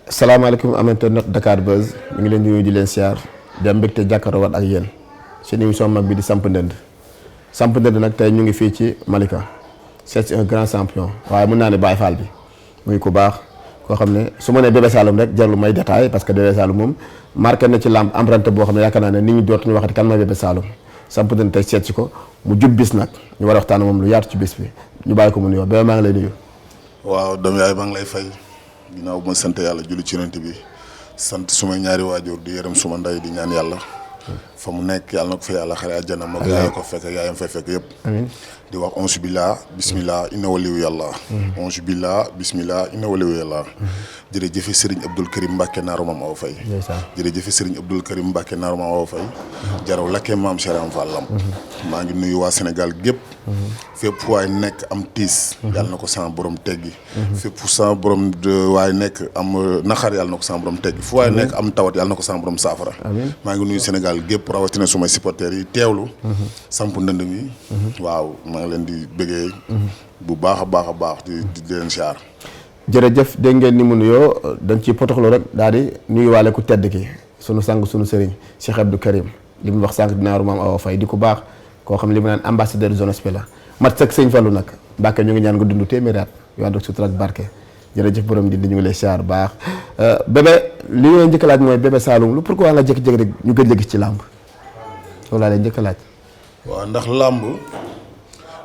salaamaaleykum am internet Dakar Buzz ñu ngi leen di nuyu di leen siyaar di am mbégte jàkkaarloo waat ak yéen seen émission mag bi di Samp Ndënd nag tey ñu ngi fii ci Malika c'est un grand champion waaye mën naa ne Baye Fall bi muy ku baax koo xam ne su ma nee Bébé Saloum rek jarul may détail parce que Bébé Saloum moom marqué na ci làmb empreinte boo xam ne yaakaar naa ne nit ñi dootuñu waxati kan mooy Bébé Saloum Samp Ndënd tey seet si ko mu jub bis nag ñu war a waxtaan moom lu yaatu ci bis bi ñu bàyyi ko mu nuyoo Bébé maa ngi lay nuyu. waaw doom yaay maa ngi lay fay ginnaaw bu ma sant yàlla julli ci yonent bi sant suma ñaari waajur di yërëm suma ndey di ñaan yàlla fa mu nekk yàlla na ko fa yàlla xare àjjana moo ko yaay ko fekk yaayam fay fekk yëpp di wax onsu billah bismillah inna waliyu yàlla onsu billah bismillah inna waliyu yàlla jërëjëfe Serigne Abdoul Karim Mbacke naaru maam awa fay jërëjëfe Serigne Abdoul Karim Mbacke naaru maam awa fay jaraw lakkee maam Cheram Fallam maa ngi nuyu waa Sénégal gépp fépp fu waay nekk am tiis yàlla na ko sama borom teggi fépp fu sama borom waay nekk am naxar yàlla na ko sama borom teggi fu waay nekk am tawat yàlla na ko sama borom saafara maa ngi nuyu Sénégal gépp rawatina sumay supporters yi teewlu Samp Ndënd mi waaw maa ngi leen di bëggee bu baax a baax di leen siyaar jërëjëf dégg ngeen ni mu nuyoo dañ ci potoxlu rek daal di nuyuwaale ku tedd ki sunu sang sunu sëriñ Cheikh Abdou Karim li mu wax sànq dinaaru maam awa fay di ku baax koo xam ne li mu naan ambassadeur zone SP la mat sëkk sëñ Fallou nag Mbàkke ñu ngi ñaan nga dund téeméeri at yu ànd ak sutura ak barke jërëjëf borom di ñu ngi lay siyaar baax bébé li ñu njëkk a laaj mooy Bébé Saloum lu pourquoi nga jékki-jékki rek ñu gëj a gis ci làmb loolu laa lay njëkk a laaj. waaw ndax làmb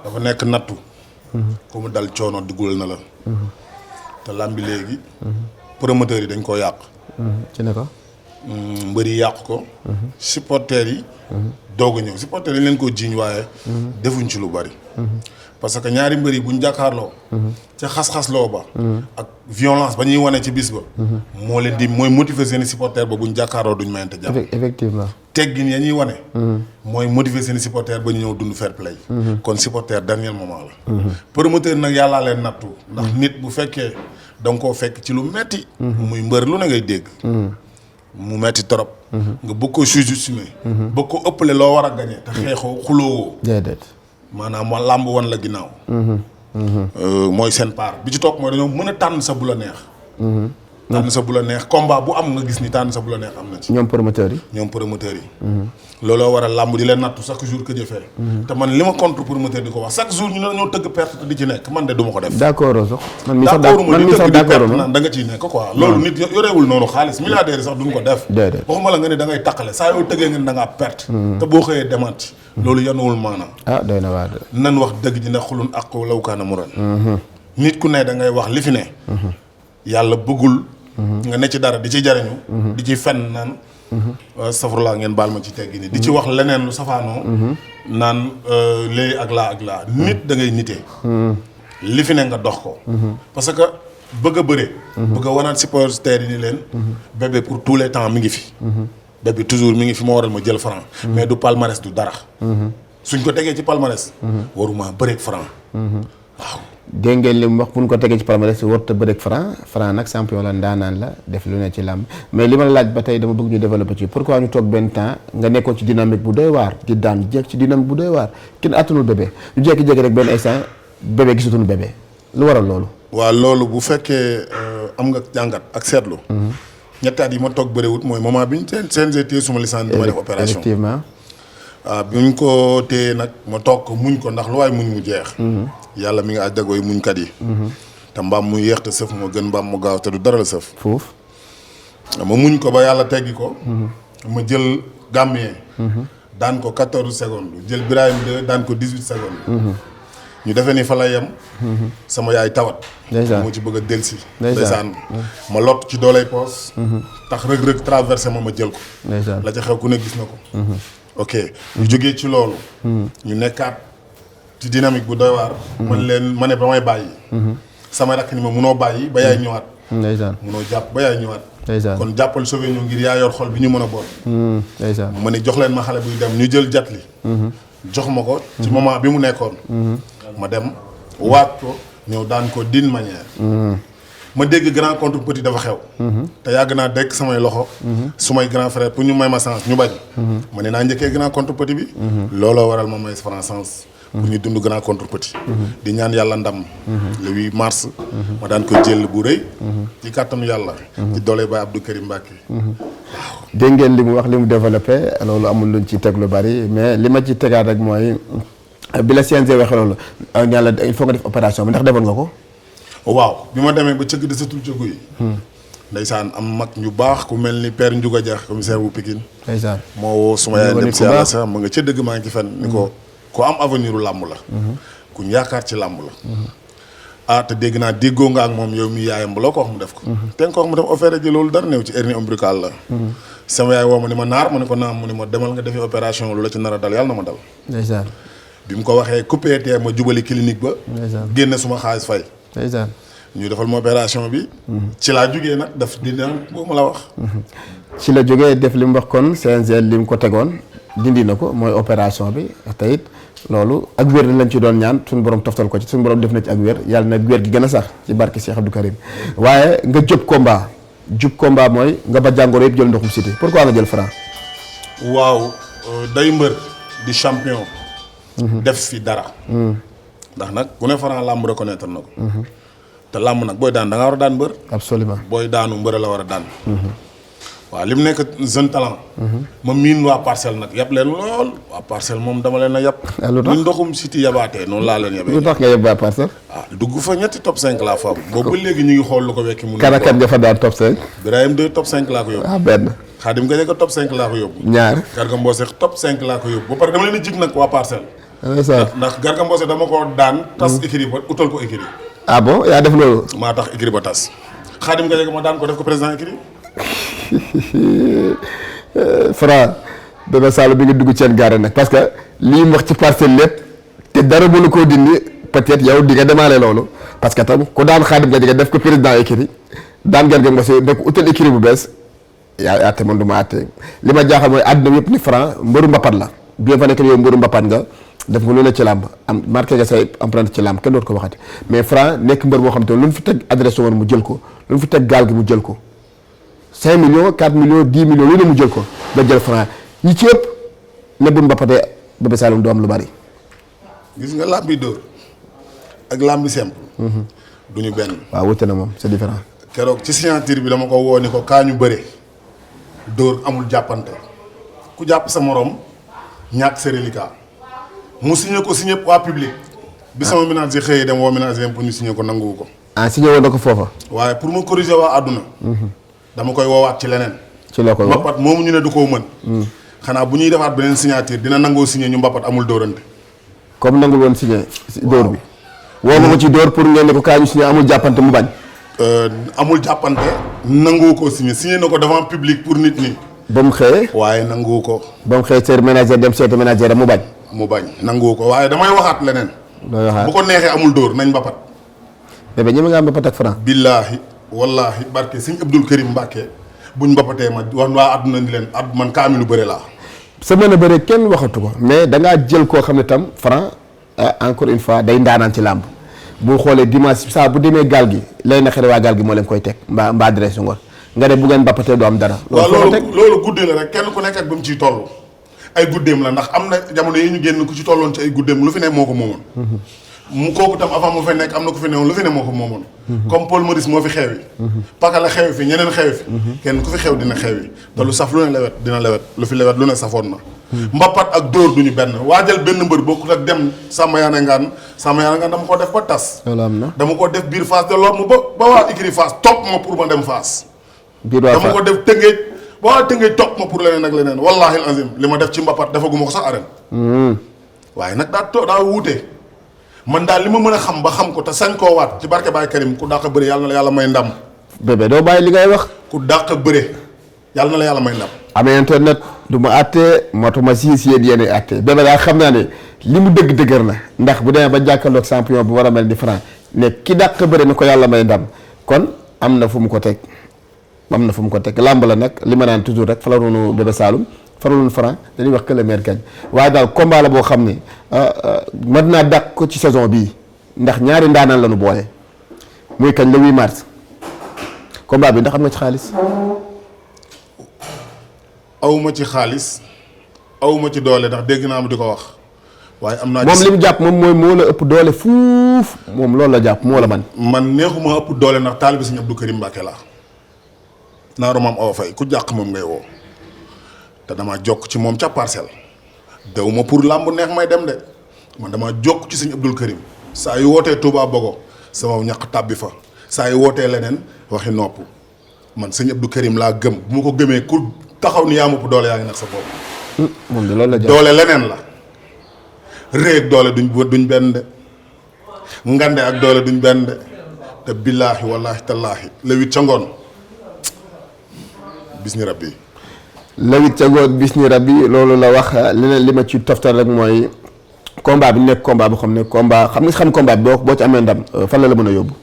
dafa nekk nattu ku mu dal coono duggul na la te làmbi léegi promoteurs yi dañ koo yàq ci ne ko mbër yi yàq ko supporters yi doog a ñëw supporters yi leen ko jiiñ waaye defuñ ci lu bari parce que ñaari mbër yi buñ jàkkaarloo ca xas-xasloo ba ak violence ba ñuy wane ci bis ba moo leen di mooy motiver seeni supporters ba buñ jàkkaarloo duñ mayante jàpp effectivement teggin ya ñuy wane mooy motiver seeni supporters ba ñu ñëw dund fair play kon supporter dernier moment la promoteur nag yàllaa leen nattu ndax nit bu fekkee da nga koo fekk ci lu metti muy mbër lu ne ngay dégg mu metti trop nga bëgg ko sous-estimer bëgg ko ëppale loo war a gañe te xeexoo xuloowoo déedéet maanaam wa làmb wan la ginnaaw mooy seen part bi ci topp mooy dañoo mën a tànn sa bu la neex tànn sa bu la neex combat bu am nga gis ni tànn sa bu la neex am na ci ñoom promoteurs yi looloo waral làmb di leen nattu chaque jour que jëfee te man li ma contre promoteur di ko wax chaque jour ñu ne ñoo tëgg perte te di ci nekk man de du ma ko def d'accord sax man mi sax d'accord naan da nga ciy nekk quoi loolu nit yoreewul noonu xaalis milliardaires yi sax duñ ko def waxuma la nga ne da ngay taqale saa yoo tëggee nga ne da ngaa perte te boo xëyee demaat ci loolu yanuwul maanaam doy na waar nan wax dëgg ji ne xulun ak law kaana mu ren nit ku ne da ngay wax li fi ne yàlla bëggul nga ne ci dara di ci jariñu di ci fen naan safurlaa ngeen baal ma ci teggi ni di ci wax leneen lu safaanoo naan léegi ak laa nit da ngay nitee li fi ne nga dox ko parce que bëgg a bëre bëgg a wanaat supporters yi ni leen bébé pour tous les temps mi ngi fi bébé toujours mi ngi fi moo waral ma jël franc mais du palmarès du dara suñ ko tegee ci palmarès waruma bëreeg franc waaw dégg ngeen li mu wax bu ñu ko tegee ci palmarès warut a bëreeg franc nag champion la ndaanaan la def lu ne ci làmb mais li ma la laaj ba tey dama bëgg ñu développer ci pourquoi ñu toog benn temps nga nekkoon ci dynamique bu doy waar di daan jékki ci dynamique bu doy waar kenn attanul bébé ñu jékki-jékki rek benn instant bébé gisatuñu bébé lu waral loolu. waaw loolu bu fekkee am nga jàngat ak seetlu. ñetti at yi ma toog bëriwut mooy moment bi ñu CNG téye suma licence bi ma def opération effectivement. waaw bi ñu ko téye nag ma toog ko muñ ko ndax lu waay muñ mu jeex. yàlla mi nga àjjagooy muñkat yi. te mbaam mu yéex te sëf moo gën mbaam mu gaaw te du dara la sëf. foofu. ma muñ ko ba yàlla teggi ko. ma jël Gambien. daan ko 14 secondes jël Birahim 2 daan ko 18 secondes. ñu defee ni fa la yem. sama yaay tawat. moo ci bëgg a delsi. ndeysaan ma lott ci dooley poos. tax rëg-rëg traversé ma jël ko. la ca xew ku ne gis na ko. ok ñu jógee ci loolu. ñu nekkaat ci dynamique bu doy waar. ma ne ba may bàyyi. sama rakk ni ma munoo bàyyi ba yaay ñëwaat. ndeysaan munoo jàpp ba yaay ñëwaat. ndeysaan kon jàppal sauvé ñu ngir yaa yor xol bi ñu mën a bool. ndeysaan ma ne jox leen ma xale buy dem ñu jël jatli. jox ma ko ci moment bi mu nekkoon. ma dem waat ko ñëw daan ko d'une manière. ma dégg grand contre petit dafa xew. te yàgg naa dégg samay loxo. su may grand frère pour ñu may ma chance ñu bañ. ma ne naa njëkkee grand contre petit bi. looloo waral ma may France pour ñu dund grand contre petit. di ñaan yàlla ndam. le 8 mars. ma daan ko jël bu rëy. ci kàttanu yàlla. ci doole Baye Abdou Karim Mbacké. waaw. dégg ngeen li mu wax li mu développé loolu amul luñ ci teg lu bari mais li ma ci tegaat rek mooy bi la CNG waxee loolu ñaan la il faut nga def opération bi ndax defoon nga ko. waaw bi ma demee ba cëgg desatul cëggu yi. ndeysaan am mag ñu baax ku mel ni père Ndiouga Dia commissaire bu Pikine. ndeysaan moo woo suma yaay dem si yàlla sax ma nga ca dëgg maa ngi ci fen ni ko am avenir u làmb la. kuñ yaakaar ci làmb la. te dégg naa déggoo nga ak moom yow mi yaayam bu la ko wax mu def ko. te nga ko wax mu def offert ji loolu dara néew ci hernie ombilicale la. sama yaay woo ma ni ma naar ma ne ko naam mu ni ma demal nga defi opération lu la ci nar a dal yàlla na ma dal. ndeysaan. bi mu ko waxee coupé tee ma jubali clinique ba. ndeysaan génne suma xaalis fay. ndeysaan. ñu defal ma opération bi. ci laa jugee nag daf dina boo ma la wax. ci la jógee def li mu wax kon CNG li mu ko tegoon dindi na ko mooy opération bi te it loolu ak wér lañ ci doon ñaan suñu borom toftal ko ci suñu borom def na ci ak wér yàlla na wér gi gën a sax ci barke Cheikh Abdou Karim waaye nga jub combat mooy nga ba jàngoro yëpp jël ndoxum Siteu pourquoi nga jël Franc. waaw day mbër di champion. def fi dara. ndax nag ku ne Franc làmb reconnaître na ko. te làmb nag booy daan da nga war a daan mbër. absolument booy daanu mbër la war a daan. waaw li mu nekk jeune talent. ma miin waa parcelle nag yab leen lool waa parcelle moom dama leen a yab. lu tax ñu ndoxum Siteu yabaatee noonu laa leen yabee. lu tax nga yab waa parcelle. dugg fa ñetti top 5 laa fa am. boobu ba léegi ñu ngi xool lu ko wekki. mun kan ak kan nga fa daan top 5. Birahim 2 top 5 laa ko yóbbu. benn. Khadim Gadiaga top 5 laa ko yóbbu. ñaar. Garga Mbossé top 5 laa ko yóbbu ba pare dama leen di jig nag waa parcelle. ndeysaan ndax Garga Mbossé dama ko daan. tas écurie ba utal ko écurie. bon yaa def loolu. maa tax écurie ba tas. Khadim Gadiaga ma daan ko def ko président écurie. Franc Bébé Saloum bi nga dugg seen gaare nag parce que lii mu wax ci parcelle lépp te dara mënu koo dindi peut-être yow di nga demaale loolu parce que tam ku daan Khadim Gadiaga def ko président écurie daan Garga Mbossé def ko utal écurie bu bees yaa àtte man du ma àtte li ma jaaxal mooy àdduna yëpp ni Franc mbëru mbapat la bien fa nekk yow mbëru mbapat nga def nga lu ne ci làmb am marqué nga say empreinte ci làmb kenn dootu ko waxati mais Franc nekk mbër boo xam te lu ñu fi teg adressé woon mu jël ko lu ñu fi teg gaal gi mu jël ko 5 millions 4 millions 10 millions lu ne mu jël ko nga jël Franc ñi ci ëpp ne bu mbapatee Bébé Saloum du am lu bari. gis nga làmbi dóor ak làmbi simple. du ñu benn. waaw wute na moom c'est différent. keroog ci signature bi dama ko woo ni ko kaa ñu bëre dóor amul jàppante ku jàpp sa morom ñàkk sa reliquat mu signé ko signé waa public. bi sama ménager xëyee dem woo ménager pour ñu signé ko nanguwu ko. signé woon na ko foofa. waaye pour ma corriger waa àdduna. dama koy woowaat ci leneen. ci loo koy woo mbapat moomu ñu ne du koo mën. xanaa bu ñuy defaat beneen signature dina nangoo signé ñu mbapat amul dóorante. comme nangul woon signé. dóor bi. woo ma ko ci dóor pour ngeen ne ko kaa ñu signé amul jàppante mu bañ. amul jàppante. nanguwu koo signé na ko devant public pour nit ñi. ba mu xëyee. waaye nanguwu ko. ba mu xëyee seen ménager dem seeti ménager am mu bañ. mu bañ nanguwu ko waaye damay waxaat leneen. looy waxaat bu ko neexee amul dóor nañ mbapat. Bébé ñeme nga am mbapat ak Franc. billaahi wallaahi barke sëñ Abdul Karim Mbàkke buñ mbapatee ma wax waa àdduna ni leen man kaamilu bëre laa. sa mën a bëre kenn waxatu ko mais da ngaa jël koo xam ne tam Franc encore une fois day ndaanaan ci làmb bu xoolee dimanche saa bu demee gaal gi lay na xere waa gaal gi moo leen koy teg mbaa adresse ngor nga ne bu ngeen mbapatee du am dara. waaw loolu guddi la rek kenn ku nekk ak ba mu ciy toll ay guddeem la ndax am na jamono yi ñu génn ku ci tolloon ci ay guddeem lu fi ne moo ko moomoon. mu kooku tam avant mu fa nekk am na ku fi newoon lu fi ne moo ko moomoon. comme Paul Maurice moo fi xewi. Paka la xewi fi ñeneen xewi fi. kenn ku fi xew dina xewi te lu saf lu ne lewet dina lewet lu fi lewet lu ne safoon na. mbapat ak dóor duñu benn waajal benn mbër bokkut ak dem Samba Yaana Ngaan dama ko def ba tas. loolu am na dama ko def biir Fass de l'Orme ba waa écurie Fass topp ma pour ma dem Fass. biir waa dama ko def Tëngéej ba waa Tëngéej topp ma pour leneen ak leneen wallaahi azim li ma def ci mbapat defaguma ko sax arène. waaye nag daa wuute. man daal li ma mën a xam ba xam ko te sañ koo waat ci barke Baye Karim ku dàq bëre yàlla na la yàlla may ndam. Bébé doo bàyyi li ngay wax. ku dàq bëre yàlla na la yàlla may ndam. amee internet du ma àttee motuma siis yéen àttee Bébé daal xam naa ne li mu dëgg-dëgër na ndax bu demee ba jàkkaarloog champion bu war a mel ni Franc ne ki dàq bëre ni ko yàlla may ndam kon am na fu mu ko teg làmb la nag li ma naan toujours rek fa la noonu Bébé Saloum faraloon Franc dañuy wax que le maire gagne waaye daal combat la boo xam ne mën naa dàq ko ci saison bii ndax ñaari ndaanaan la ñu boole muy kañ le 8 mars combat bi ndax am nga ci xaalis. awma ci xaalis awma ci doole ndax dégg naa mu di ko wax waaye am naa moom li mu jàpp moom mooy moo la ëpp doole fuuf moom loolu la jàpp moo la man neexuma ëpp doole ndax taalibe Sëñ Abdou Karim Mbacke laa naaru maam Awa Faye ku jàq moom ngay woo te dama jokk ci moom ca parcelle dew ma pour làmb neex may dem de man dama jokk ci Sëñ Abdou Karim saa yu wootee Touba Bogo sama ñaq tàbbi fa saa yu wootee leneen waxi nopp man Sëñ Abdou Karim laa gëm bu ma ko gëmee ku taxaw ni yaa ma ëpp doole yaa ngi nag sa bopp. moom de loolu la jàpp doole leneen la réeg doole duñ benn de ngande ak doole duñ benn de te billaahi wallaahi tallaahi le 8 ca ngoon bis ni rabbi lawit ca ngoon bis ni rabbi loolu la wax. leneen li ma ci toftal rek mooy combat bi nekk combat boo xam ne combat xam combat bi boo ci amee ndam fan la mën a yóbbu.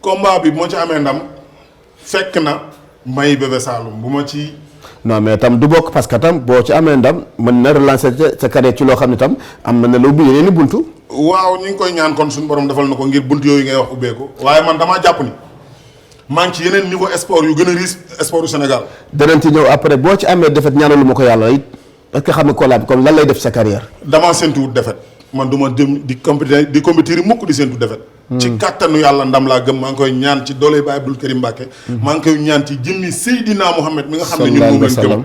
combat bi moo ci amee ndam fekk na may Bébé Saloum bu ma ci. non mais tam du bokk parce que tam boo ci amee ndam mën na relancer sa carrière ci loo xam ne tam am na la ubbi yeneen i buntu. waaw ñu ngi koy ñaan kon suñu borom defal na ko ngir buntu yooyu ngay wax ubbeeku waaye man damaa jàpp ni maa ngi ci yeneen niveau sport yu gën a riche sport yu Sénégal. danañ ci ñëw après boo ci amee defet ñaanalu ma ko yàlla it parce que xam nga combat bi comme lan lay def sa carrière. damaa séntuwut defet man du ma dem di compétir mukk di séntu defet ci kàttanu yàlla ndam laa gëm maa ngi koy ñaan ci doole Baye Abdou Karim Mbacke. maa ngi koy ñaan ci jëmmi Seydina Mohamed mi nga xam ne ñun moom lañ gëm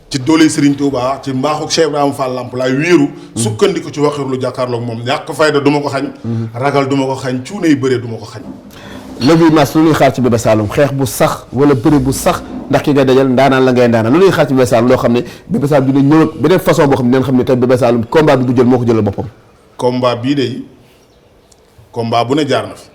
ci doole Serigne Touba ci mbaaxu Cheikh Ibrahima Fall Lamp laay wéeru sukkandiku ci waxir lu jàkkaarloog moom ñàkk fayda du ma ko xañ ragal du ma ko xañ cuune yu bëree du ma ko xañ. léegi mas lu ñuy xaar ci Bébé Saloum xeex bu sax wala bëri bu sax ndax ki ngay dajal ndaanaan la ngay ndaanaan lu ñuy xaar ci Bébé Saloum loo xam ne Bébé Saloum dina ñëw ak beneen façon boo xam ne dinañ xam ne tey Bébé Saloum combat bi du jël moo ko jëlal boppam. combat bii de combat bu ne jaar na fi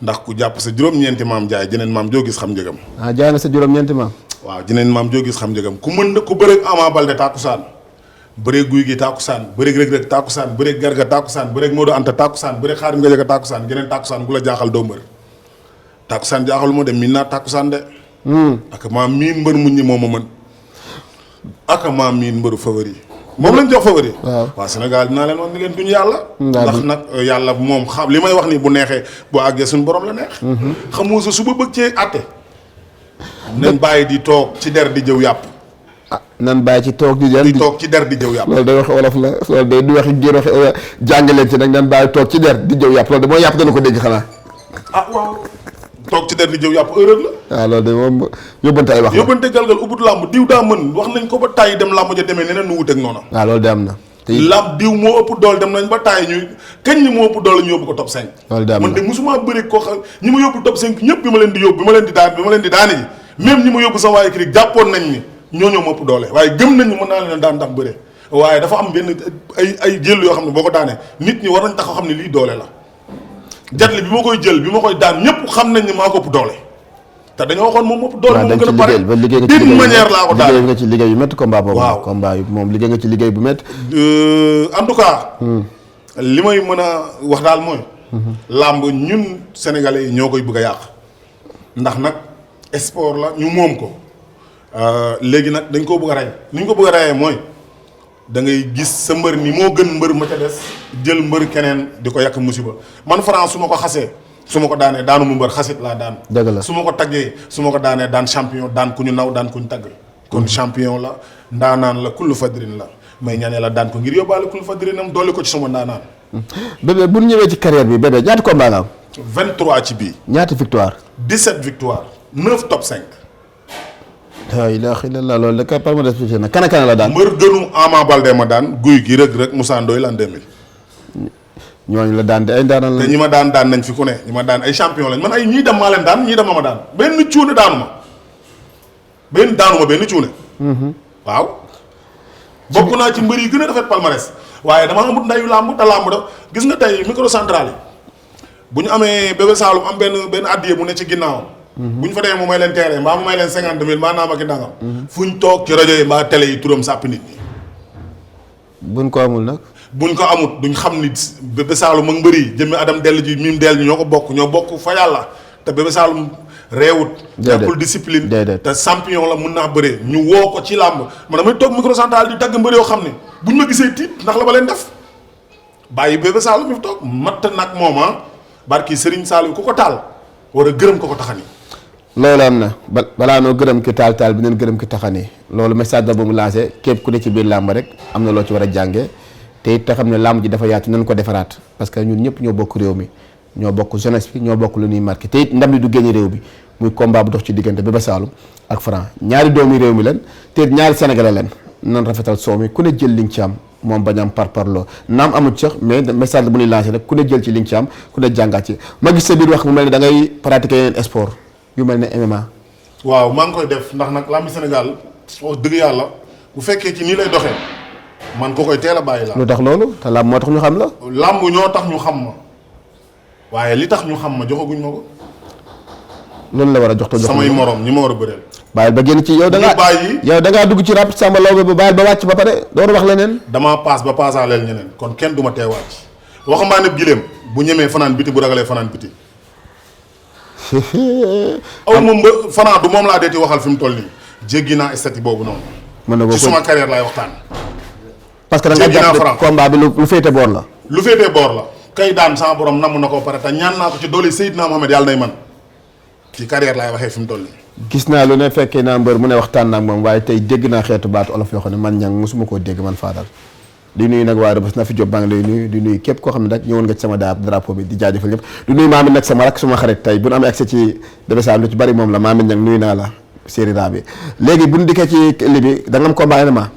ndax ku jàpp sa juróom-ñeenti maam jaay jeneen maam joo gis xam njëgam. ah jaay na sa juróom-ñeenti maam. waaw jeneen maam joo gis xam njëgam ku mën ku bëreeg Ama Baldé tàkkusaan bëreeg Guy gi tàkkusaan bëreeg Reug Reug tàkkusaan bëreeg Garga tàkkusaan bëreeg Modou Anta tàkkusaan bëreeg Xaadim Gadiaga tàkkusaan jeneen tàkkusaan bu la jaaxal doo mbër tàkkusaan jaaxalu ma dem miin naa tàkkusaan de. ak maa miin mbër muñ ñi moo ma mën ak maa miin mbëru favori moom lañ jox favori. waaw Sénégal dinaa leen wax ni leen duñu yàlla. ndax nag yàlla moom xam li may wax nii bu neexee boo àggee suñu borom la neex. xamoo sa suba bëgg cee àtte. nañ bàyyi di toog ci der di jëw yàpp. ah nan bàyyi ci toog di toog ci der di jëw yàpp. loolu day wax wolof la loolu day du waxi génn waxi jàngaleen ci nag nan bàyyi toog ci der di jëw yàpp loolu de mooy yàpp dana ko dégg xanaa. ah waaw toog ci der di jëw yàpp erreur la. waaw loolu de moom yóbbante ay wax la. yóbbante galgal ubut làmb diw daa mën wax nañ ko ba tàyyi dem làmb ja demee neneen nu wuteeg noonu. waaw loolu de am na. làmb diw moo ëpp doole dem nañ ba tàyyi ñu kañ ñi moo ëpp doole ñu yóbbu ko top 5. loolu de am na man de musuma bëri koo xam ñi ma yóbbu top 5 ñëpp bi ma leen di yóbbu bi ma leen di daane ji même ñi ma yóbbu sama waaye kii jàppoon nañ ni ñoo ma ëpp doole waaye gëm nañ ni mën naa leen daan ndax bëre waaye dafa am benn ay jël yoo xam ne boo ko daanee nit ñi war nañ taxaw xam ne lii doole la jatle bi ma koy jël bi ma koy daan ñëpp xam nañ ni maa ko ëpp doole te dañoo waxoon moom ëpp doole moom gën a pare d'une manière laa ko daal liggéey nga ci liggéey yu métti combat boobu. waaw combat yu moom liggéey nga ci liggéey bu métti. en tout cas. li may mën a wax daal mooy. làmb ñun sénégalais yi ñoo koy bëgg a yàq. ndax nag sport la ñu moom ko léegi nag dañ koo bëgg a rey ni ñu ko bëgg a reyee mooy da ngay gis sa mbër ni moo gën mbër ma ca des jël mbër keneen di ko yàq musiba man France su ma ko xasee. su ma ko daanee daanu mu mbër xasit laa daan. dëgg la su ma ko taggee su ma ko daanee daan champion daan ku ñu naw daan ku ñu tagg. kon champion la ndaanaan la kullu fadrin la may ñaan yàlla daan ko ngir yóbbaale kullu fadrinam dolli ko ci sama ndaanaan. Bébé bu ñu ñëwee ci carrière bi Bébé ñaata combat nga am. 23 ci bii. ñaata victoire. 17 victoire 9 top 5. la ilaha illallah loolu da kay palmarès bi na kan la daan. mbër gënu Ama Baldé ma daan guy gi Reug Reug Moussa Ndoye l'an 2000. ñooñu la daan di ay ndaanaan la. te ñi ma daan nañ fi ku ne ñi ma daan ay champion lañ man ay ñii dem maa leen daan ñii dem ma daan benn cuune daanu ma benn cuune. waaw. bokk naa ci mbër yi gën a rafet palmarès waaye dama amut ndayu làmb te làmb da gis nga tey microcentral yi bu ñu amee Bébé Saloum am benn addiye mu ne ci ginnaaw. bu ñu fa demee mu may leen teeree mbaa mu may leen 50 000 mbaa naa ma ki ndangam. fu ñu toog ci rajo yi mbaa télé yi turam sàppi nit ñi. buñ ko amul nag. buñ ko amut duñ xam ni Bébé Saloum ak mbër yi jëmmi Adam dell ji mim dell ñoo ko bokk ñoo bokk fa yàlla te Bébé Saloum réewut ñàkkul discipline te champion la mun naa bëree ñu woo ko ci làmb man damay toog microcentral di tagg mbër yoo xam ne buñ ma gisee tiit ndax la ba leen def bàyyi Bébé Saloum mi fi toog matt nag mooma barki Serigne Saliou ku ko taal war a gërëm ko taxani loolu am na balaa noo gërëm ki taal bi neen gërëm ki taxani loolu message da bu mu lancé képp ku ne ci biir làmb rek am na loo ci war a jànge te it te xam ne làmb ji dafa yaatu nañ ko defaraat parce que ñun ñëpp ñoo bokk réew mi ñoo bokk jeunesse bi ñoo bokk lu ñuy marqué te it ndam li du génn réew bi muy combat bu dox ci diggante Bébé Saloum ak Franc ñaari doomi réew mi leen te it ñaari sénégalais leen nan rafetal soow mi ku ne jël li nga ci am moom bañ am parparloo naam amul sax mais message bu ñuy lancé rek ku ne jël ci li nga ci am ku ne jàngaat ci ma gis sa biir wax mu mel ne da ngay pratiquer yeneen sport yu mel ne MMA. waaw maa ngi koy def ndax nag lambi Sénégal wax dëgg yàlla bu fekkee ci nii lay doxee man ko koy teel a bàyyi la. lu tax loolu te làmb moo tax ñu xam la. làmb ñoo tax ñu xam ma waaye li tax ñu xam ma joxaguñ ma ko. loolu la war a jox te jox samay morom ñi ma war a bëreel. bàyyil ba génn ci yow da ngaa bàyyi yow da ngaa dugg ci rap Samba Laobé ba bàyyil ba wàcc ba pare door wax leneen. damaa paas ba paasaaleel ñeneen kon kenn du ma tee wàcc waxambaane gileem bu ñemee fanaan biti bu ragalee fanaan biti. aw moom ba fanaan du moom laa deeti waxal fi mu toll nii jéggi naa statut boobu noonu. mën na ko ci suma carrière laay waxtaan. parce que da nga jàpp combat bi lu féete boor la. lu féetee boor la kay daan sama borom namm na ko pare te ñaan naa ko ci doole Seydina Mohamed yàlla nay man ci carrière laay waxee fi mu toll nii. gis naa lu ne fekkee naa mbër mu ne waxtaan naa ak moom waaye tey dégg naa xeetu baatu olof yoo xam ne man ñang mosuma koo dégg man Fadal di nuyu nag waa Rebeuss na fi Diop baa ngi lay nuyu di nuyu képp koo xam ne nag ñëwoon nga ci sama drapeau bi di jaajëfal ñëpp di nuyu Maamit nag sama rak suma xarit tey bu nu amee accès ci Bébé Saloum lu ci bari moom la Maamit ñang nuyu naa la séeréer bi léegi bu ñu dikkee ci li bi da nga am combat MMA.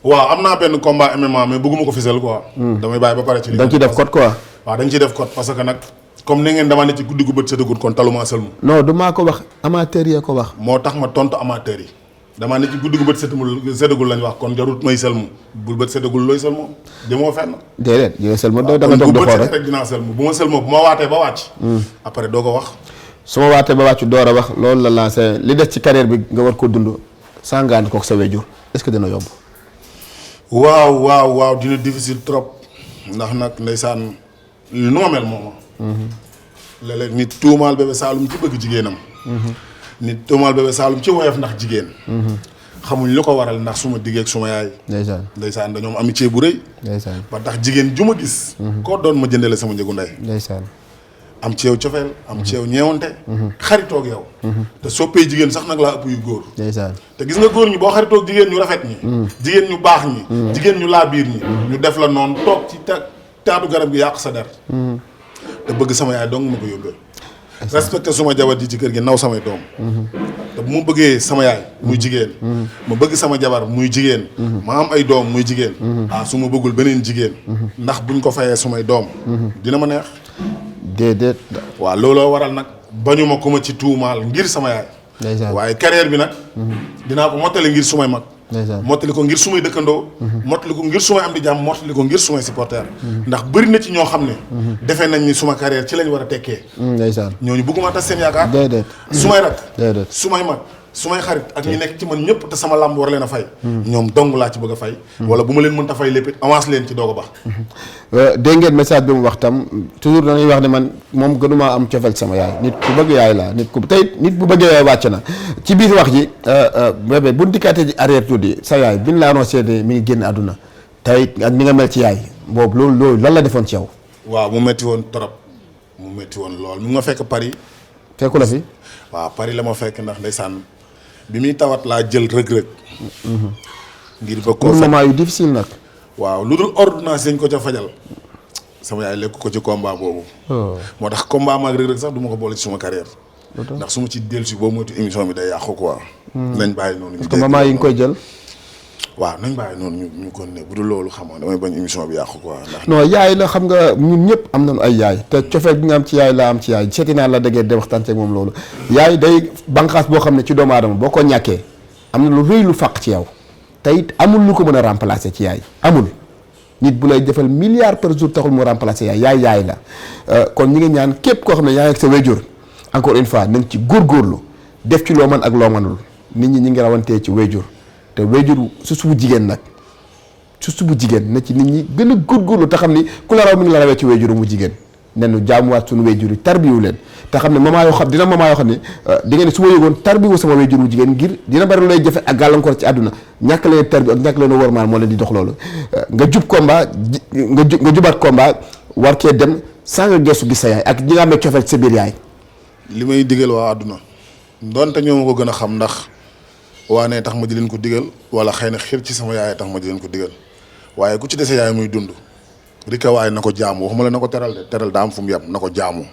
waaw am naa benn combat MMA mais bëgguma ko fisal quoi. damay bàyyi ba pare ci li da nga ciy def code quoi. waaw dañ ciy def code parce que nag comme ni ngeen dama ne ci guddi gu bët séddagul kon taluma sëlmu. non du maa ko wax amateur yee ko wax. moo tax ma tontu amateur yi dama ne ci guddi gu bët séddagul lañ wax kon jarut may sëlmu bul bët séddagul looy sëlmu demoo fenn. déedéet yow sëlmu dama toog di xool rek dinaa sëlmu bu ma sëlmoo bu ma waatee ba wàcc. après doo ko wax. su ma waatee ba wàcc door a wax loolu la lancé li des ci carrière bi nga war ko dund sans nga ànd koog sa wéjur est-ce que dina yomb. waaw dina difficile trop ndax nag ndeysaan nu ma mel mooma léeg-léeg nit tuumaal Bébé Saloum ci bëgg jigéenam. nit tuumaal Bébé Saloum ci woyof ndax jigéen. xamuñ lu ko waral ndax suma diggeeg suma yaay. ndeysaan dañoo am amitié bu rëy. ba tax jigéen ju ma gis. koo doon ma jëndee la sama njëgu ndey. am ci yow cofeel am ci yow ñeewante. xaritoog yow. te soppee jigéen sax nag laa ëpp yu góor. te gis nga góor ñi boo xaritoog jigéen ñu rafet ñi. jigéen ñu baax ñi. jigéen ñu laabiir ñi. ñu def la noonu toog ci taatu garab gi yàq sa der. te bëgg sama yaay dong ma ko yóbbee. respecté suma jabar ji ci kër gi naw samay doom. te bu ma bëggee sama yaay muy jigéen. ma bëgg sama jabar muy jigéen. ma am ay doom muy jigéen. su ma bëggul beneen jigéen. ndax buñ ko fayee sumay doom. dina ma neex. déedéet. waaw looloo waral nag bañu ma ku ma ci tuumaal ngir sama yaay. waaye carrière bi nag. dinaa ko mottali ngir sumay mag. mottali ko ngir sumay dëkkandoo. mottali ko ngir sumay am di jàmm mottali ko ngir sumay supporter. ndax bëri na ci ñoo xam ne. defee nañ ni suma carrière ci lañ war a tekkee. ñooñu bëgguma tas seen yaakaar. déedéet sumay rak. sumay mag sumay xarit ak ñi nekk ci man ñëpp te sama làmb war leen a fay. ñoom dong laa ci bëgg a fay. wala bu ma leen mënta fay lépp it avance leen ci doog a baax. dégg ngeen message bi mu wax tam toujours dañuy wax ne man moom gënumaa am cofeel sama yaay nit ku bëgg yaay laa nit ku tey nit bu bëggee yaay wàcc na ci biir wax ji bébé bu dikkaatee ji arrière tuuti sa yaay bi ñu la annoncé ne mi ngi génn àdduna tey ak ni nga mel ci yaay boobu loolu lan la defoon ci yow. waaw mu metti woon trop mu metti woon lool mu nga fekk Paris. fekku la fi. waaw Paris la ma fekk ndax ndeysaan bi muy tawat laa jël rëg-rëg. ngir bëgg koo moment yu difficile nag. waaw lu dul ordonnance dañ ko ca fajal sama yaay lekk ko ci combat boobu. moo tax combat maag rëg-rëg sax du ma ko boole ci suma carrière. ndax su ma ci dellu si boobu moytu émission bi day yàqu quoi. nañ bàyyi noonu. parce que moment yi nga koy jël. waaw nañ bàyyi noonu ñu kon ne bu dul loolu xam nga damay bañ émission bi yàqu quoi. ndax non yaay la xam nga ñun ñëpp am nañu ay yaay te cofeel bi nga am ci yaay laa am ci yaay seeti naa la déggee de waxtaan ak moom loolu yaay day bànqaas boo xam ne ci doomu aadama boo ko ñàkkee am na lu rëy lu fàq ci yow te it amul lu ko mën a remplacer ci yaay amul nit bu lay defal milliard par jour taxul mu remplacer yaay la kon ñi ngi ñaan képp koo xam ne yaa ngi ak sa wéjur encore une fois nañ ci góorgóorlu def ci loo mën ak loo mënul nit ñi ngi rawantee ci wéjur te wéjur su subu jigéen nag su subu jigéen na ci nit ñi gën a góorgóorlu te xam ni ku la raw mi ngi la rawee ci wéjuru mu jigéen nenu jaamuwaat suñu wéjur yi tarbiwu leen te xam ne maman yoo xam dina maman yoo xam ne di nga ne su ma yëgoon tarbiwu sama wéjur mu jigéen ngir dina bari lay jafe ak gàllankoor ci àdduna ñàkk leen tarbi ak ñàkk leen a wormaal moo leen di dox loolu nga jub combat nga jubaat combat war kee dem sans nga geesu gis sa yaay ak ñi nga amee cofeel sa biir yaay. li may digal waa àdduna donte ñoo ma ko gën a xam ndax waa ne tax ma di leen ko digal wala xëy na xir ci sama yaay tax ma di leen ko digal waaye ku ci dese yaay muy dund rika waaye na ko jaamu waxuma la na ko teral de teral daa am fu mu yem na ko jaamu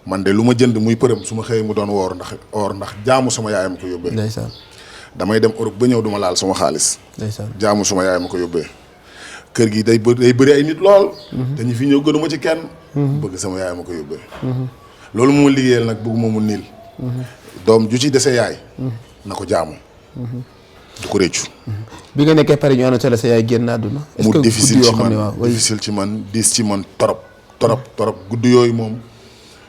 man de lu ma jënd muy përëm su ma xëyee mu doon ndax jaamu sama yaay ma ko yóbbee. ndeysaan. damay dem Europe ba ñëw duma laal sama xaalis. ndeysaan. jaamu sama yaay ma ko yóbbee. kër gi day bëri ay nit lool. te ñi fi ñëw gënuma ci kenn. bëgg sama yaay ma ko yóbbee. loolu moo liggéeyal nag bëgguma mu niil. doom ju ci dese yaay. na ko jaamu. du ko réccu. bi nga nekkee Paris ñu annoncé la sa yaay génn àdduna. est-ce que mu difficile guddi ci yoo xam ne man waaw difficile ci man diis ci man torop guddi yooyu moom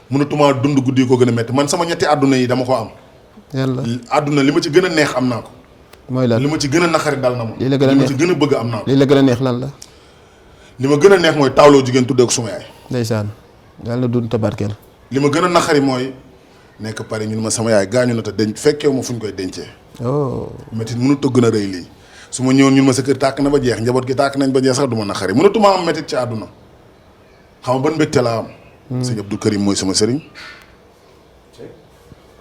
mënatuma dund guddi yi ko gën a métti man sama ñetti àdduna yi dama ko am. yàlla àdduna li ma ci gën a neex am naa ko. mooy lan li ma ci gën a naqari dal na ma. li la gën a li ma neex ci gën a bëgg am naa ko. li la gën a neex lan la. li ma gën a neex mooy tawloo jigéen tuddee ko suma yaay. ndeysaan yàlla na dund tabarkeel. li ma gën a naqari mooy nekk Paris ñun ma sama yaay gaañu na te denc fekkeewu ma fu ñu koy dencee. oh. métti mënut a gën a rëy lii su ma ñëwoon ñun ma sa kër tàkk na ba jeex njaboot gi tàkk nañ ba jeex sax du ma naqari mënatuma am métti ci àdduna xam nga ban mbégte laa am. sëñ Abdou Karim mooy sama sëriñ.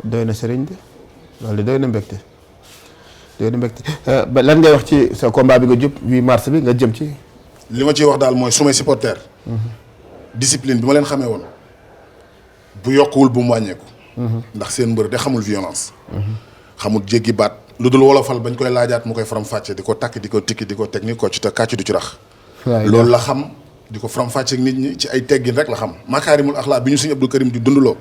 doy na sëriñ bi loolu de doy na mbégte ba lan ngay wax ci sa combat bi nga jub 8 mars bi nga jëm ci. li ma ciy wax daal mooy sumay supporter discipline bi ma leen xamee woon bu yokkuwul bu mu wàññeeku. ndax seen mbër de xamul violence. xamul jéggi baat lu dul wolofal bañ koy laajaat mu koy faram fàcce di ko takk di ko tikki di ko teg ni ko ci te kàcc du ci rax. loolu la xam di ko faram fàcce ak nit ñi ci ay teggin rek la xam makaarimul axlaa bi ñu sëñ Abdou Karim di dundaloo.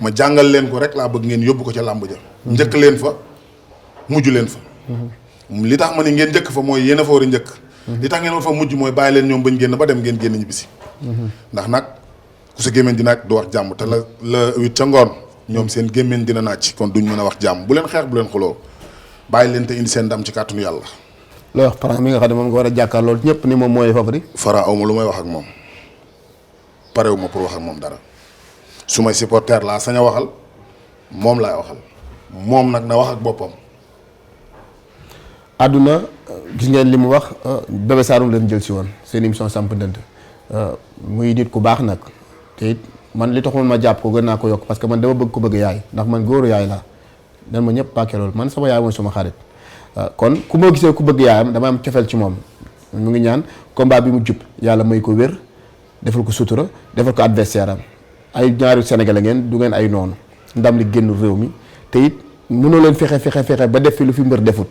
ma jàngal leen ko rek laa bëgg ngeen yóbbu ko ca làmb ja. njëkk leen fa mujj leen fa. li tax ma ne ngeen njëkk fa mooy yéen a fa war a njëkk. li tax ngeen fa mujj mooy bàyyi leen ñoom bañ génn ba dem ngeen génn ñibbisi. ndax nag ku sa gémmiñ dina du wax jàmm te la wit ca ngoon ñoom seen gémmiñ dina naaj kon duñ mën a wax jàmm bu leen xeex bu leen xuloo bàyyi leen te indi seen ndam ci kàttanu yàlla. looy wax Franc mi nga xam ne moom nga war a jàkkaar loolu ñëpp ni moom mooy favori. Franc awma lu may wax ak moom parewuma pour wax ak moom dara su may supporter laa sañ a waxal moom laay waxal moom nag na wax ak boppam. àdduna gis ngeen li mu wax Bébé Saloum leen jël si woon seen émission samp ndënd muy nit ku baax nag te it man li taxoon ma jàpp ko gën naa ko yokk parce que man dama bëgg ko bëgg yaay ndax man góoru yaay laa dan ma ñëpp pàkke loolu man sama yaay mooy sama xarit kon ku ma gisee ku bëgg yaayam dama am cofeel ci moom mu ngi ñaan combat bi mu jub yàlla may ko wér defal ko sutura defal ko adversaire am ay ñaari sénégalais ngeen du ngeen ay noonu ndam li génn réew mi te it mënoo leen fexe ba def fi lu fi mbër defut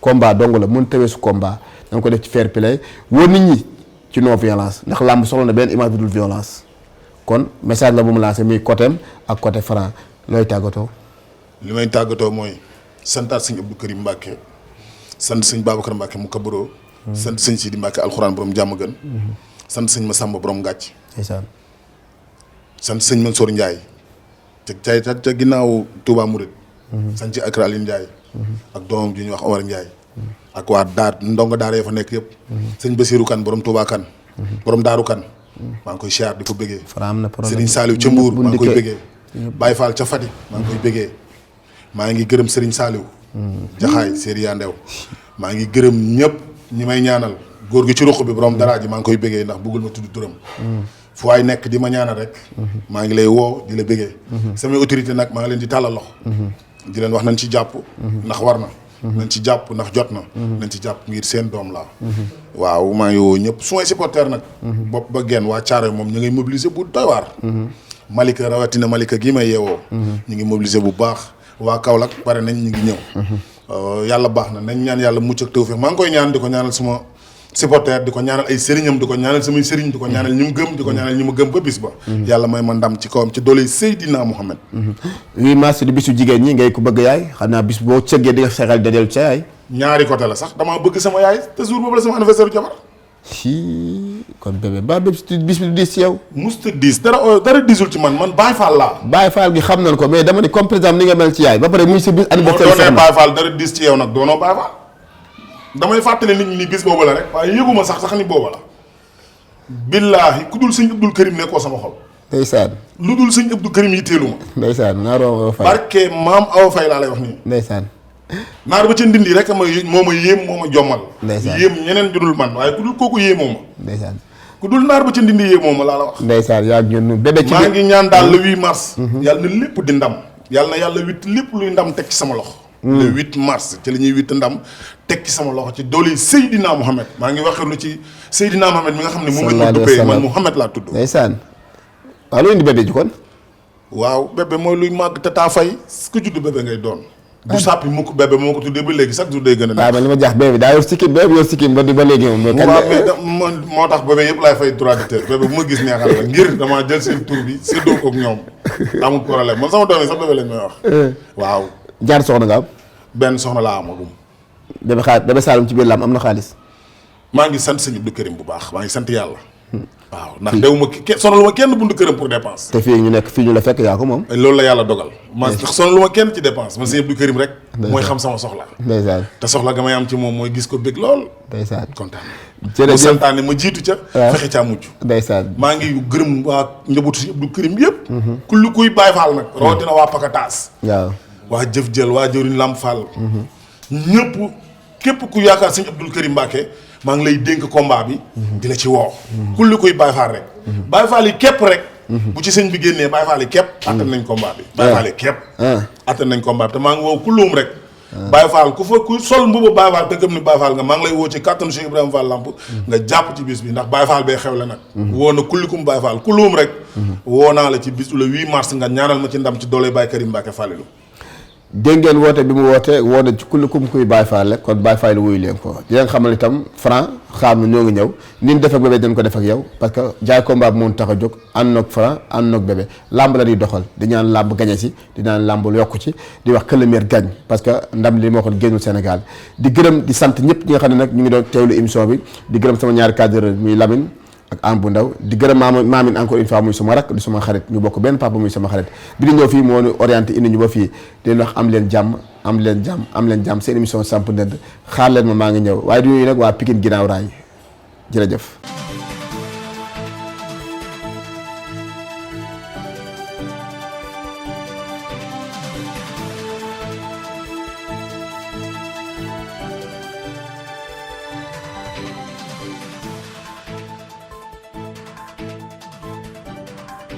combat dong la mën tawee su combat danga ko def ci fair play woo nit ñi ci non violence ndax làmb soxla na benn image bu dul violence kon message la bu mu lancé muy côté am ak côté Franc looy tàggatoo. li may tàggatoo mooy santaat sëñ Abdou Karim Mbacke sant sëñ Babacar Mbacke mu kabaroo sant sëñ Sidi Mbacke alxuraan borom jàmm gën sant sëñ Massamba borom ngàcc ndeysaan sant sëñ Mansour Ndiaye ca ginnaaw Touba Mouride sant ci Akra Aline Ndiaye ak doomam ji ñuy wax Omar Ndiaye ak waa daar ndongo daara ya fa nekk yëpp sëñ Basirou Kane borom Touba Kane borom Daaru Kane maa ngi koy siyaar di ko bëggee Serigne Saliou ca Mbour maa ngi koy bëggee Baye Fall ca Fatick maa ngi koy bëggee maa ngi gërëm Serigne Saliou jaxaay Seri Yandew maa ngi gërëm ñëpp ñi may ñaanal góor gi ci ruq bi borom daraa ji maa ngi koy bëggee ndax bëggul ma tudd turam fu waay nekk di ma ñaanal rek maa ngi lay woo di la bëggee samay autorité nag maa ngi leen di tàllal loxo di leen wax nañ ci jàpp ndax war na nañ ci jàpp ndax jot na nañ ci jàpp ngir seen doom laa waaw maa ngi woo ñëpp su may supporter nag bopp ba genn waa Thiaroye moom ñu ngay mobiliser bu doy waar Malika rawatina Malika gii may yeewoo ñu ngi mobiliser bu baax waa Kaolack pare nañ ñu ngi ñëw yàlla baax na nañ ñaan yàlla mucc ak tawfeex maa ngi koy ñaan di ko ñaanal suma supporter di ko ñaanal ay sëriñam di ko ñaanal samay sëriñ di ko ñaanal ñi mu gëm di ko ñaanal ñi mu gëm ba bis ba yàlla may ma ndam ci kawam ci doole Seydina Mouhamed 8 mars di bisu jigéen ñi ngay ko bëgg yaay xam naa bis boo cëggee di nga fexeel da dellu ca yaay ñaari côté la sax damaa bëgg sama yaay te jour boobu la sama anniversaire jabar kon bébé ba bis bi du diis ci yow musta diis dara diisul ci man Baye Fall laa Baye Fall gi xam nañ ko mais dama ni comme par exemple ni nga mel ci yaay ba pare muy sa bis anniversaire doonee Baye Fall dara diis ci yow nag doonoo Baye Fall damay fàttali nit ñi ni bis boobu la rek waaye yëguma sax ni booba la billaahi ku dul sëñ Abdou Karim nekkoo sama xol ndeysaan lu dul sëñ Abdou Karim yi teelu ma ndeysaan naaroo Awa Faye barke maam Awa Faye laa lay wax nii ndeysaan naar ba ca ndindi rek moo ma yéem moo ma jommal ndeysaan yéem ñeneen judul man waaye ku dul kooku yéemoo ma ndeysaan ku dul naar ba ca ndindi yéemoo ma laa la wax ndeysaan yaa ñun bébé ci maa ngi ñaan daal le 8 mars yàlla na lépp di ndam yàlla na yàlla witt lépp luy ndam teg ci sama loxo le 8 mars ci la ñuy witt ndam teg ci sama loxo ci doole Seydina Mohamed maa ngi waxee lu ci Seydina Mohamed mi nga xam ne moom lañ ma duppee man Mohamed laa tudd. ndeysaan waaw lu indi bébé ji kon. waaw bébé mooy luy màgg te taa fay ku judd bébé ngay doon. du sàppi mukk bébé moo ko tuddee ba léegi chaque jour day gën a. waaw man li ma jaax bébé daa yor sikkim bébé yor sikkim ba léegi moom. waaw mais moo tax bébé yëpp laay fay droit d'auteur bébé bu ma gis neexal la ngir damaa jël seen tur bi séddoo koog ñoom amul problème man sama doom yi sax bébé lañ may wax. waaw. jaar soxna nga am. benn soxna laa amagum. bébé Saloum ci biir lam am na xaalis. maa ngi sant sëñ Abdou Karim bu baax maa ngi sant yàlla. waaw ndax dewuma sonaluma kenn buntu këram pour dépense. te fii ñu nekk fii ñu la fekk yaa ko moom. loolu la yàlla dogal. ma sonaluma kenn ci dépense man sëñ Abdou Karim rek. mooy xam sama soxla. ndeysaan te soxla ga may am ci moom mooy gis ko bëgg lool. ndeysaan kontaan. jërëjëf mu santaane ma jiitu ca. fexe caa mujj. ndeysaan maa ngi gërëm waa njabootu sëñ Abdou Karim yëpp. kulli kuy Baay Faal nag. rawatina waa Pakataas. waaw waa jëf jël waa jëriñ Lamp Fall. ñëpp képp ku yaakaar sëñ Abdou Karim Mbacke maa ngi lay dénk combat bi. di la ci woo. kulli kuy Baay Faal rek. Baay Faal yi képp rek. bu ci sëñ bi génnee Baay Faal yi képp. attan nañ combat bi. Baay Faal yi képp. attan nañ combat bi te maa ngi woo kulluum rek. Baay Faal ku sol mbubu Baay Faal te gëm ni Baay Faal nga maa ngi lay woo ci kàttanu Cheikh Ibrahima Fall Lamp nga jàpp ci bis bi ndax Baay Faal bee xew la nag. woo na kullikum Baay Faal kulluum rek. woo naa la ci bis le 8 mars nga ñaanal ma ci ndam ci doole Baay Karim Mbacke Fallilu. dégg ngeen woote bi mu woo na ci kullikum kuy Baay Faal rek kon Baay Faal wuyu leen ko di leen xamal itam Franc xam na ñoo ngi ñëw ni ñu def ak bébé dañ ko def ak yow parce que jaay combat bi moo tax a jóg ànd ak Franc ànd ak bébé làmb la di doxal di ñaan làmb gañe si di ñaan làmb yokku ci di wax que le meilleur gagne parce que ndam li moo ko génnul Sénégal di gërëm di sant ñëpp ñi nga xam ne nag ñu ngi doon teewlu émission bi di gërëm sama ñaari cadre muy Lamine ak am bu ndaw di gërëm maamin encore une fois muy sama rak di sama xarit ñu bokk benn papa muy sama xarit bi di ñëw fii moo ñu orienté indi ñu ba fii di leen wax am leen jàmm seen émission samp ndënd xaar leen ma maa ngi ñëw waaye du ñuy nag waa Pikine ginnaaw raay jërëjëf